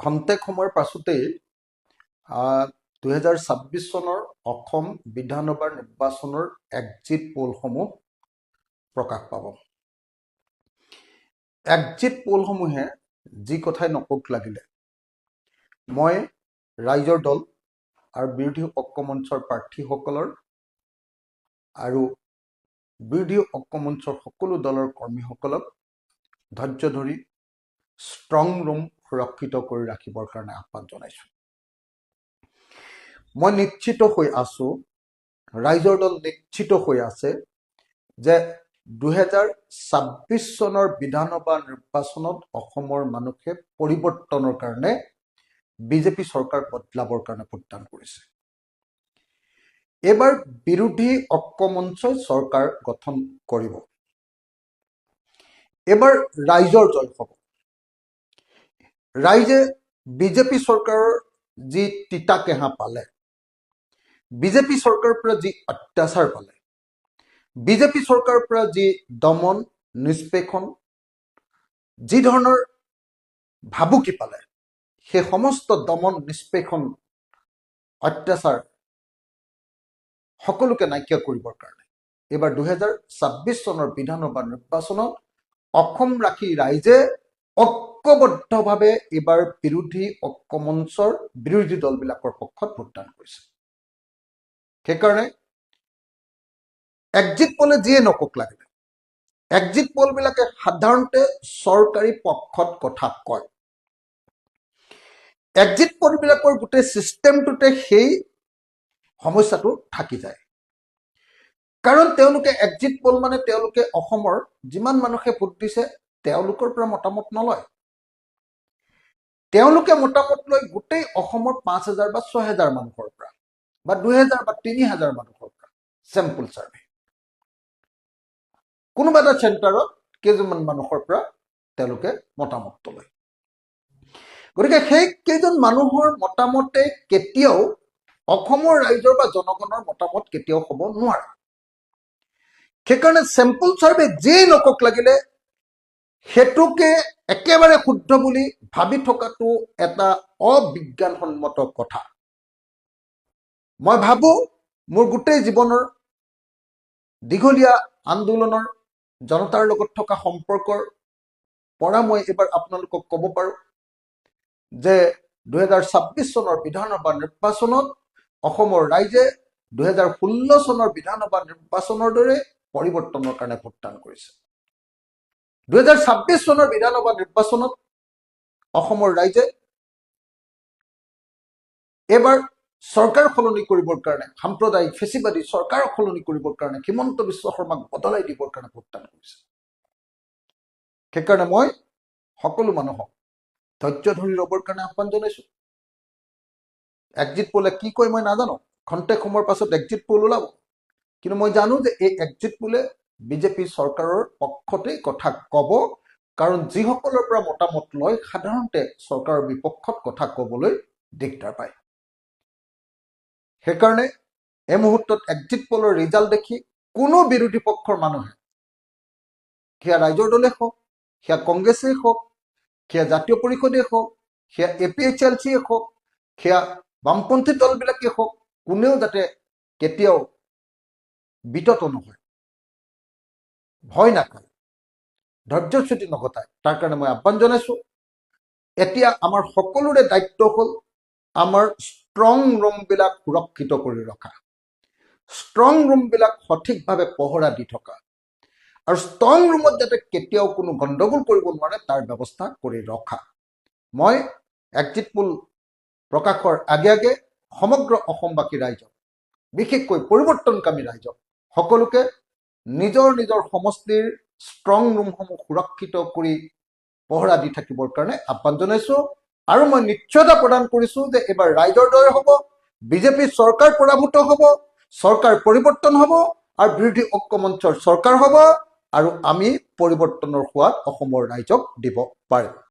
খন্তেক সময়ৰ পাছতেই 2026 চনৰ অসম বিধানসভাৰ নিৰ্বাচনৰ এক্সিট পোলসমূহ প্ৰকাশ পাব। এক্সিট পোলসমূহে যি কথাই নকওক লাগিলে, মই ৰাইজৰ দল আৰু বিৰোধী ঐক্য মঞ্চৰ প্ৰাৰ্থীসকলৰ আৰু বিৰোধী ঐক্য মঞ্চৰ সকলো দলৰ কৰ্মীসকলক ধৈৰ্য ধৰি ষ্ট্ৰং ৰুম সুৰক্ষিত কৰি ৰাখিবৰ কাৰণে আহ্বান জনাইছোঁ। মই নিশ্চিত হৈ আছো, ৰাইজৰ দল নিশ্চিত হৈ আছে যে 2026 চনৰ বিধানসভা নিৰ্বাচনত অসমৰ মানুহে পৰিৱৰ্তনৰ কাৰণে বিজেপি চৰকাৰ বদলাবৰ কাৰণে ভোটদান কৰিছে। এইবাৰ বিৰোধী ঐক্য মঞ্চই চৰকাৰ গঠন কৰিব। এইবাৰ ৰাইজৰ জয় হ'ব। ৰাইজে বিজেপি চৰকাৰৰ যি তিতা কেঁহা পালে, বিজেপি চৰকাৰৰ পৰা যি অত্যাচাৰ পালে, বিজেপি চৰকাৰৰ পৰা যি দমন নিষ্পেষণ, যি ধৰণৰ ভাবুকি পালে, সেই সমস্ত দমন নিষ্পেষণ অত্যাচাৰ সকলোকে নাইকিয়া কৰিবৰ কাৰণে এইবাৰ 2026 চনৰ বিধানসভা নিৰ্বাচনত অসমবাসী ৰাইজে ঐক্যবদ্ধভাৱে এইবাৰ বিৰোধী ঐক্য মঞ্চৰ বিৰোধী দলবিলাকৰ পক্ষত ভোটদান কৰিছে। সেইকাৰণে এক্সিট পোলে যিয়ে নকওক লাগিলে, এক্সিট পোলবিলাকে সাধাৰণতে চৰকাৰী পক্ষত কথা কয়। এক্সিট পোলবিলাকৰ গোটেই চিষ্টেমটোতে সেই সমস্যাটো থাকি যায়। কাৰণ তেওঁলোকে এক্সিট পোল মানে তেওঁলোকে অসমৰ যিমান মানুহে ভোট দিছে তেওঁলোকৰ পৰা মতামত নলয়। তেওঁলোকে মতামত লয় গোটেই অসমৰ 5,000 বা 6,000 মানুহৰ পৰা বা 2,000 বা 3,000 মানুহৰ পৰা চেম্পল চাৰ্ভে। কোনোবা এটা চেণ্টাৰত কেইজনমান মানুহৰ পৰা তেওঁলোকে মতামত লয়। গতিকে সেই কেইজন মানুহৰ মতামতে কেতিয়াও অসমৰ ৰাইজৰ বা জনগণৰ মতামত কেতিয়াও হ'ব নোৱাৰে। সেইকাৰণে চেম্পল চাৰ্ভে যিয়ে নকওক লাগিলে সেইটোকে একেবাৰে শুদ্ধ বুলি ভাবি থকাটো এটা অবিজ্ঞানসন্মত কথা। মই ভাবো মোৰ গোটেই জীৱনৰ দীঘলীয়া আন্দোলনৰ জনতাৰ লগত থকা সম্পৰ্কৰ পৰা মই এবাৰ আপোনালোকক ক'ব পাৰো যে 2026 চনৰ বিধানসভা নিৰ্বাচনত অসমৰ ৰাইজে 2016 চনৰ বিধানসভা নিৰ্বাচনৰ দৰে পৰিৱৰ্তনৰ কাৰণে ভোটদান কৰিছে। 2026 চনৰ বিধানসভা নিৰ্বাচনত অসমৰ ৰাইজে এবাৰ চৰকাৰ সলনি কৰিবৰ কাৰণে, সাম্প্ৰদায়িক ফেচিবাদী চৰকাৰ সলনি কৰিবৰ কাৰণে, হিমন্ত বিশ্ব শৰ্মাক বদলাই দিবৰ কাৰণে ভোটদান কৰিছে। সেইকাৰণে মই সকলো মানুহক ধৈৰ্য ধৰি ৰবৰ কাৰণে আহ্বান জনাইছো। এক্সিট পোলে কি কয় মই নাজানো, খন্তেক সময়ৰ পাছত এক্সিট পোল ওলাব, কিন্তু মই জানো যে এই এক্সিট পোলে বিজেপি চৰকাৰৰ পক্ষতেই কথা ক'ব। কাৰণ যিসকলৰ পৰা মতামত লয় সাধাৰণতে চৰকাৰৰ বিপক্ষত কথা ক'বলৈ দিগদাৰ পায়। সেইকাৰণে এই মুহূৰ্তত এক্সিট পোলৰ ৰিজাল্ট দেখি কোনো বিৰোধী পক্ষৰ মানুহে, সেয়া ৰাইজৰ দলে হওক, সেয়া কংগ্ৰেছেই হওক, সেয়া জাতীয় পৰিষদেই হওক, সেয়া APHLCয়ে হওক, সেয়া বামপন্থী দলবিলাকেই হওক, কোনেও যাতে কেতিয়াও বিতত নহয়, ভয় নাখায়, ধৈৰ্যচ্যুতি নঘটায়, তাৰ কাৰণে মই আহ্বান জনাইছো। এতিয়া আমাৰ সকলোৰে দায়িত্ব হ'ল আমাৰ ষ্ট্ৰং ৰুমবিলাক সুৰক্ষিত কৰি ৰখা, ষ্ট্ৰং ৰুমবিলাক সঠিকভাৱে পহৰা দি থকা, আৰু ষ্ট্ৰং ৰুমত যাতে কেতিয়াও কোনো গণ্ডগোল কৰিব নোৱাৰে তাৰ ব্যৱস্থা কৰি ৰখা। মই এক্সিট পোল প্ৰকাশৰ আগে আগে সমগ্ৰ অসমবাসী ৰাইজক, বিশেষকৈ পৰিৱৰ্তনকামী ৰাইজক সকলোকে নিজৰ নিজৰ সমষ্টিৰ ষ্ট্ৰং ৰুমসমূহ সুৰক্ষিত কৰি পহৰা দি থাকিবৰ কাৰণে আহ্বান জনাইছো। আৰু মই নিশ্চয়তা প্ৰদান কৰিছো যে এইবাৰ ৰাইজৰ জয় হ'ব, বিজেপি চৰকাৰ পৰাভূত হ'ব, চৰকাৰ পৰিৱৰ্তন হ'ব আৰু বিৰোধী ঐক্য মঞ্চৰ চৰকাৰ হ'ব, আৰু আমি পৰিৱৰ্তনৰ সোৱাদ অসমৰ ৰাইজক দিব পাৰিম।